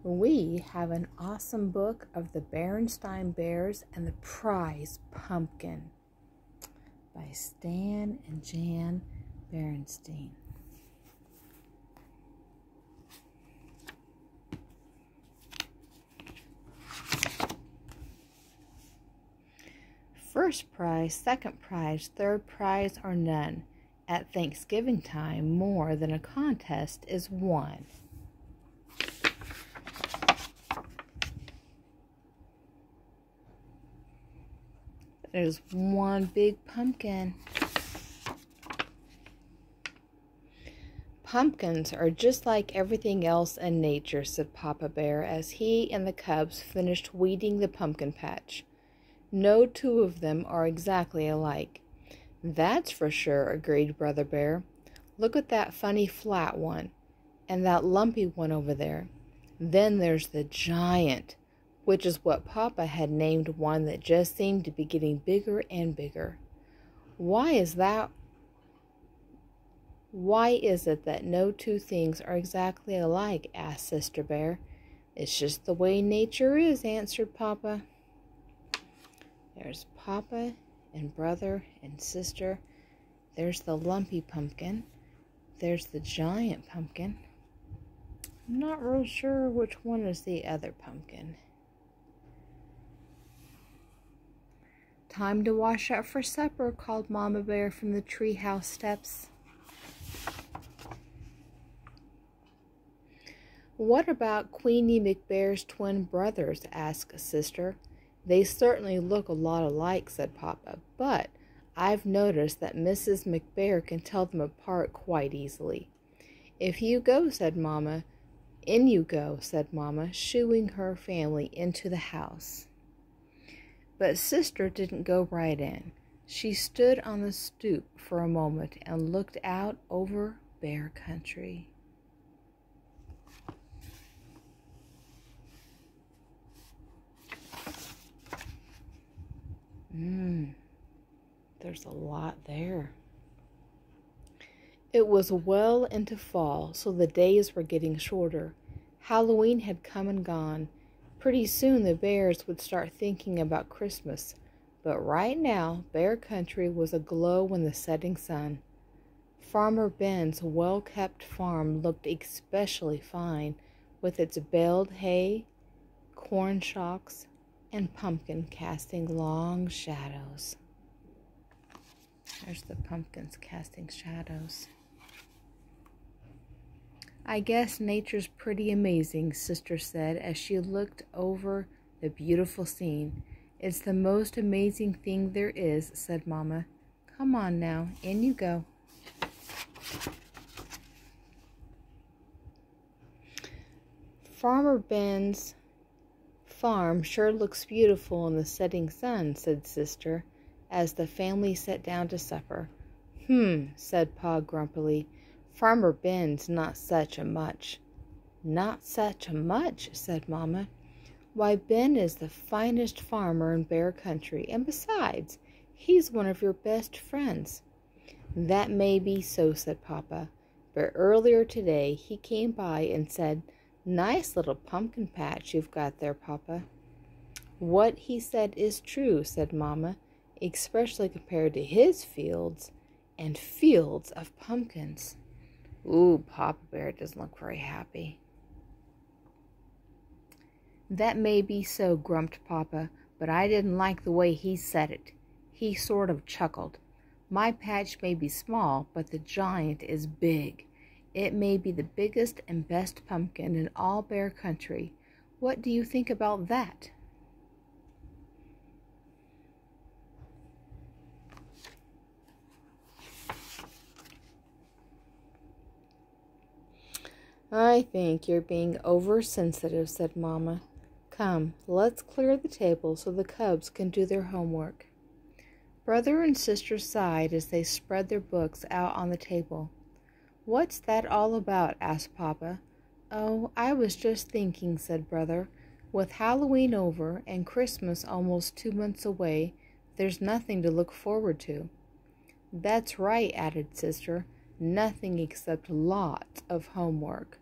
We have an awesome book of the Berenstain Bears and the Prize Pumpkin by Stan and Jan Berenstain. First prize, second prize, third prize, or none. At Thanksgiving time, more than a contest is won. There's one big pumpkin. Pumpkins are just like everything else in nature, said Papa Bear as he and the cubs finished weeding the pumpkin patch. No two of them are exactly alike. That's for sure, agreed Brother Bear. Look at that funny flat one, and that lumpy one over there. Then there's the giant, which is what Papa had named one that just seemed to be getting bigger and bigger. Why is it that no two things are exactly alike? Asked Sister Bear. It's just the way nature is, answered Papa. There's Papa and brother and sister. There's the lumpy pumpkin. There's the giant pumpkin. I'm not real sure which one is the other pumpkin. Time to wash up for supper, called Mama Bear from the treehouse steps. What about Queenie McBear's twin brothers? Asked Sister. They certainly look a lot alike, said Papa, but I've noticed that Mrs. McBear can tell them apart quite easily. If you go, said Mama. In you go, said Mama, shooing her family into the house. But Sister didn't go right in. She stood on the stoop for a moment and looked out over Bear Country. There's a lot there. It was well into fall, so the days were getting shorter. Halloween had come and gone. Pretty soon the bears would start thinking about Christmas, but right now Bear Country was aglow in the setting sun. Farmer Ben's well-kept farm looked especially fine, with its baled hay, corn shocks, and pumpkin casting long shadows. There's the pumpkins casting shadows. I guess nature's pretty amazing, Sister said as she looked over the beautiful scene. It's the most amazing thing there is, said Mama. Come on now, in you go. Farmer Ben's farm sure looks beautiful in the setting sun, said Sister, as the family sat down to supper. Said Pa grumpily. Farmer Ben's not such a much. Not such a much, said Mama. Why, Ben is the finest farmer in Bear Country, and besides, he's one of your best friends. That may be so, said Papa, but earlier today he came by and said, Nice little pumpkin patch you've got there, Papa. What he said is true, said Mama, especially compared to his fields and fields of pumpkins. Ooh, Papa Bear doesn't look very happy. That may be so, grumped Papa, but I didn't like the way he said it. He sort of chuckled. My patch may be small, but the giant is big. It may be the biggest and best pumpkin in all Bear Country. What do you think about that? I think you're being oversensitive, said Mama. Come, let's clear the table so the cubs can do their homework. Brother and Sister sighed as they spread their books out on the table. What's that all about? Asked Papa. Oh, I was just thinking, said Brother. With Halloween over and Christmas almost 2 months away, there's nothing to look forward to. That's right, added Sister. Nothing except lots of homework.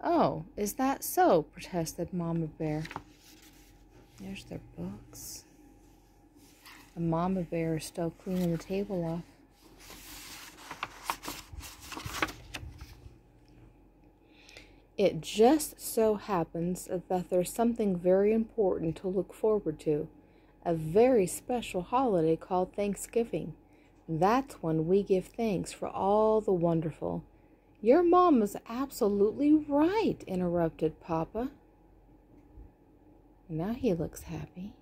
Oh, is that so? Protested Mama Bear. There's their books. And Mama Bear is still cleaning the table off. It just so happens that there's something very important to look forward to. A very special holiday called Thanksgiving. That's when we give thanks for all the wonderful. Your mom is absolutely right, interrupted Papa. Now he looks happy.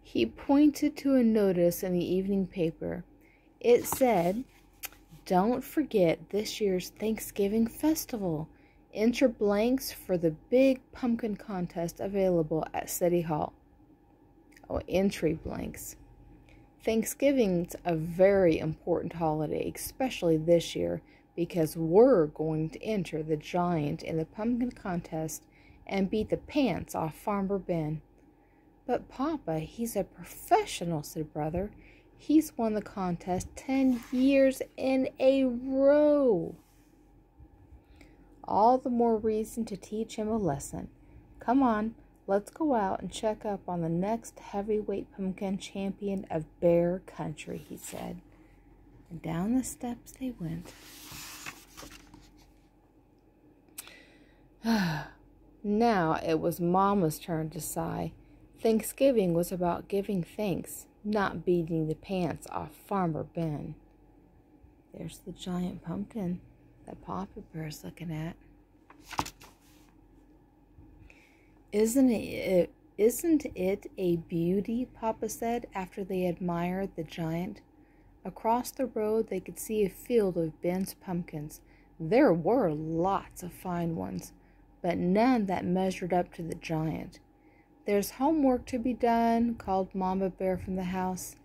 He pointed to a notice in the evening paper. It said, "Don't forget this year's Thanksgiving festival. Enter blanks for the big pumpkin contest available at City Hall." Oh, entry blanks. Thanksgiving's a very important holiday, especially this year, because we're going to enter the giant in the pumpkin contest and beat the pants off Farmer Ben. But Papa, he's a professional, said Brother. He's won the contest 10 years in a row. All the more reason to teach him a lesson. Come on, let's go out and check up on the next heavyweight pumpkin champion of Bear Country, he said. And down the steps they went. Now it was Mama's turn to sigh. Thanksgiving was about giving thanks, not beating the pants off Farmer Ben. There's the giant pumpkin that Papa Bear's looking at. Isn't it a beauty? Papa said after they admired the giant. Across the road they could see a field of Ben's pumpkins. There were lots of fine ones, but none that measured up to the giant. There's homework to be done, called Mama Bear from the house.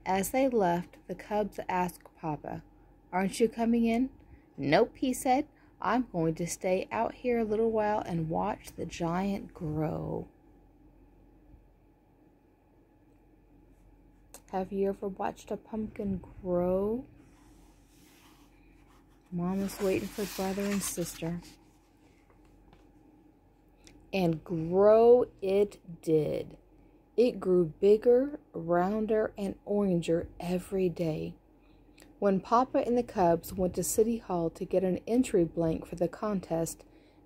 As they left, the cubs asked Papa, "Aren't you coming in?" "Nope," he said. "I'm going to stay out here a little while and watch the giant grow." Have you ever watched a pumpkin grow? Mama's waiting for brother and sister. And grow it did. It grew bigger, rounder, and oranger every day. When Papa and the cubs went to City Hall to get an entry blank for the contest,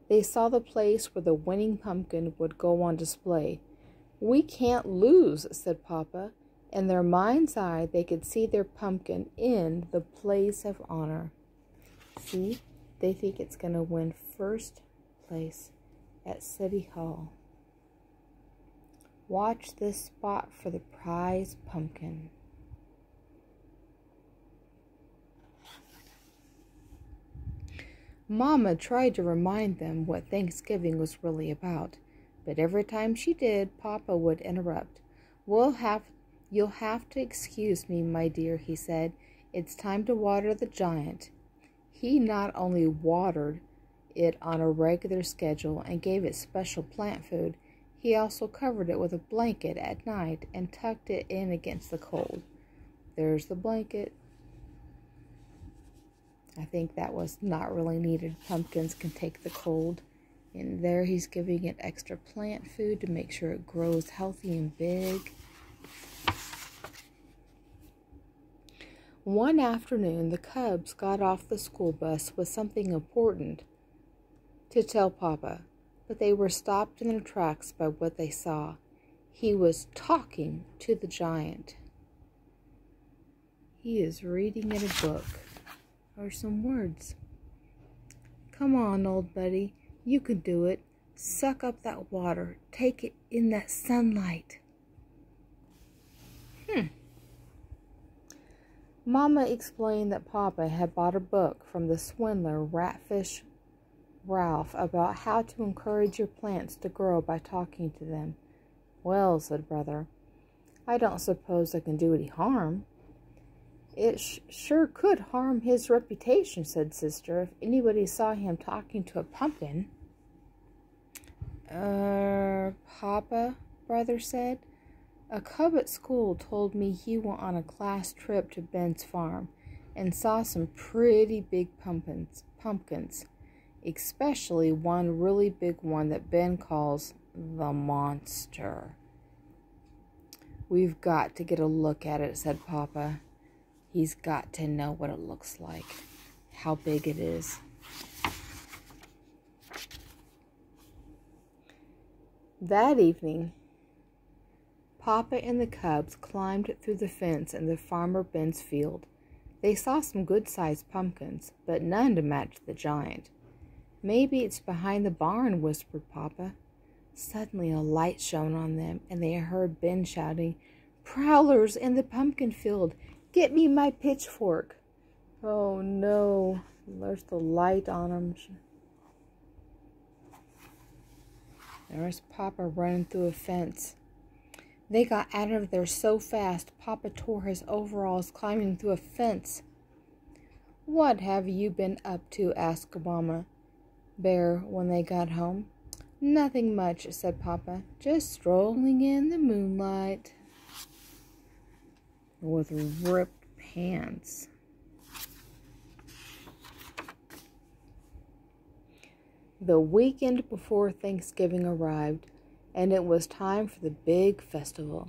they saw the place where the winning pumpkin would go on display. "We can't lose," said Papa. In their mind's eye, they could see their pumpkin in the place of honor. See, they think it's going to win first place at City Hall. Watch this spot for the prize pumpkin. Mama tried to remind them what Thanksgiving was really about, but every time she did, Papa would interrupt. You'll have to excuse me, my dear," he said. "It's time to water the giant." He not only watered it on a regular schedule and gave it special plant food, he also covered it with a blanket at night and tucked it in against the cold. There's the blanket. I think that was not really needed. Pumpkins can take the cold. And there he's giving it extra plant food to make sure it grows healthy and big. One afternoon, the cubs got off the school bus with something important to tell Papa, but they were stopped in their tracks by what they saw. He was talking to the giant. He is reading in a book, or some words. "Come on, old buddy, you can do it. Suck up that water. Take it in that sunlight." Mama explained that Papa had bought a book from the swindler Ratfish Ralph about how to encourage your plants to grow by talking to them. "Well," said Brother, "I don't suppose I can do any harm." "It sure could harm his reputation," said Sister, "if anybody saw him talking to a pumpkin." Papa," Brother said, "a cub at school told me he went on a class trip to Ben's farm. and saw some pretty big pumpkins, especially one really big one that Ben calls the monster. "We've got to get a look at it," said Papa. "He's got to know what it looks like, how big it is." That evening, Papa and the cubs climbed through the fence in the farmer Ben's field. They saw some good-sized pumpkins, but none to match the giant. "Maybe it's behind the barn," whispered Papa. Suddenly a light shone on them, and they heard Ben shouting, "Prowlers in the pumpkin field! Get me my pitchfork!" Oh no, there's the light on them. There's Papa running through a fence. They got out of there so fast, Papa tore his overalls climbing through a fence. "What have you been up to?" asked Mama Bear when they got home. "Nothing much," said Papa. "Just strolling in the moonlight." With ripped pants. The weekend before Thanksgiving arrived, and it was time for the big festival.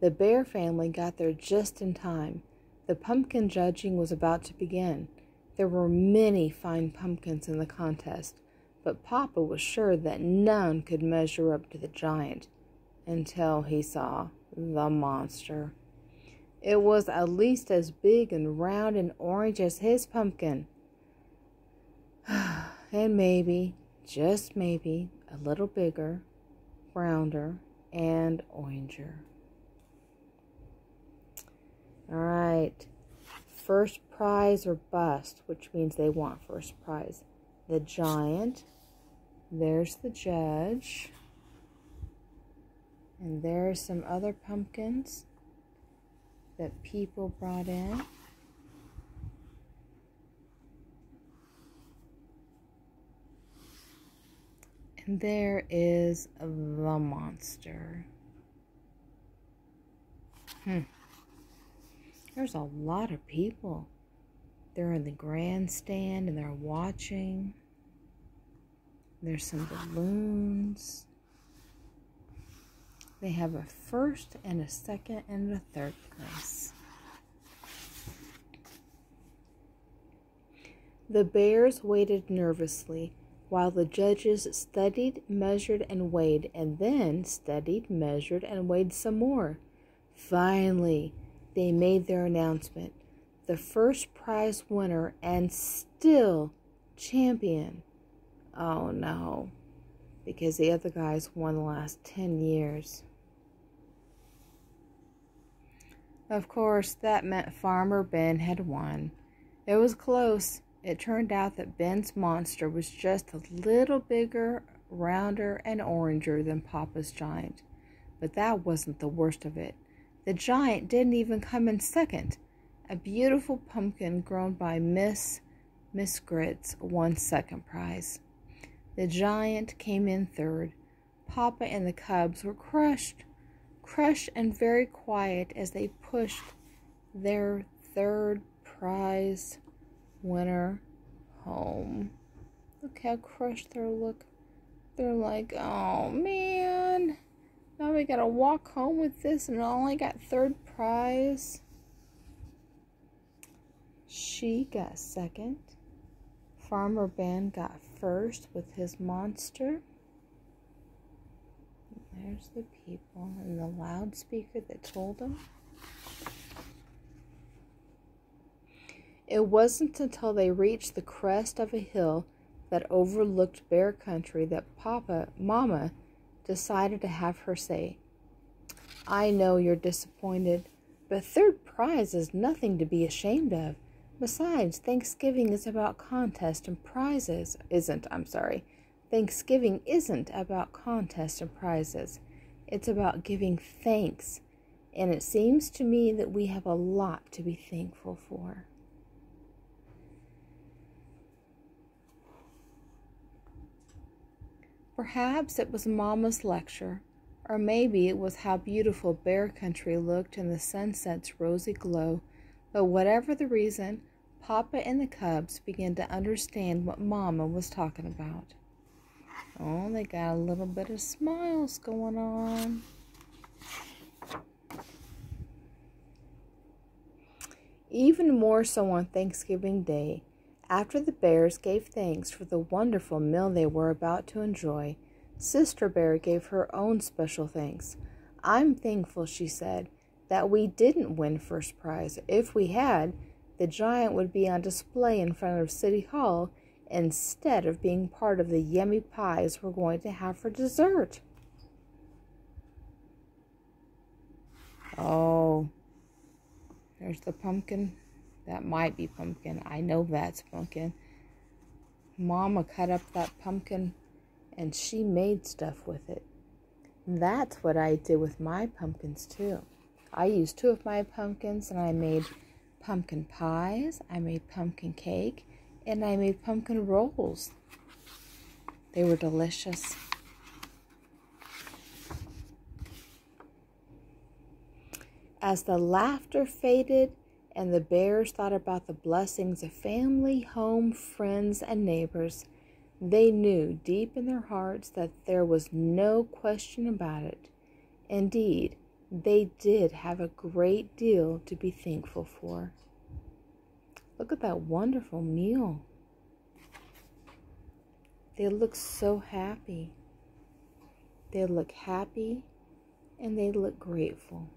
The Bear family got there just in time. The pumpkin judging was about to begin. There were many fine pumpkins in the contest, but Papa was sure that none could measure up to the giant until he saw the monster. It was at least as big and round and orange as his pumpkin. And maybe, just maybe, a little bigger, rounder, and oranger. All right. First prize or bust, which means they want first prize. The giant. There's the judge. And there's some other pumpkins that people brought in. And there is the monster. There's a lot of people. They're in the grandstand and they're watching. There's some balloons. They have a first and a second and a third place. The bears waited nervously while the judges studied, measured, and weighed, and then studied, measured, and weighed some more. Finally, they made their announcement. The first prize winner and still champion. Oh no, because the other guys won the last 10 years. Of course, that meant Farmer Ben had won. It was close. It turned out that Ben's monster was just a little bigger, rounder, and oranger than Papa's giant. But that wasn't the worst of it. The giant didn't even come in second. A beautiful pumpkin grown by Miss Grits won second prize. The giant came in third. Papa and the cubs were crushed and very quiet as they pushed their third prize winner home. Look how crushed they look. They're like, "Oh man, now we gotta walk home with this and I only got third prize." She got second. Farmer Ben got first with his monster. There's the people and the loudspeaker that told them. It wasn't until they reached the crest of a hill that overlooked bear country that Mama decided to have her say, "I know you're disappointed, but third prize is nothing to be ashamed of. Besides, Thanksgiving is about contests and prizes. Thanksgiving isn't about contests and prizes. It's about giving thanks, and it seems to me that we have a lot to be thankful for." Perhaps it was Mama's lecture, or maybe it was how beautiful bear country looked in the sunset's rosy glow, but whatever the reason, Papa and the cubs began to understand what Mama was talking about. Oh, they got a little bit of smiles going on. Even more so on Thanksgiving Day, after the bears gave thanks for the wonderful meal they were about to enjoy, Sister Bear gave her own special thanks. "I'm thankful," she said, "that we didn't win first prize. If we had, the giant would be on display in front of City Hall instead of being part of the yummy pies we're going to have for dessert." Oh, there's the pumpkin. That might be pumpkin. I know that's pumpkin. Mama cut up that pumpkin and she made stuff with it. That's what I did with my pumpkins too. I used 2 of my pumpkins and I made pumpkin pies, I made pumpkin cake, and I made pumpkin rolls. They were delicious. As the laughter faded and the bears thought about the blessings of family, home, friends, and neighbors, they knew deep in their hearts that there was no question about it. Indeed, they did have a great deal to be thankful for. Look at that wonderful meal. They look so happy. They look happy and they look grateful.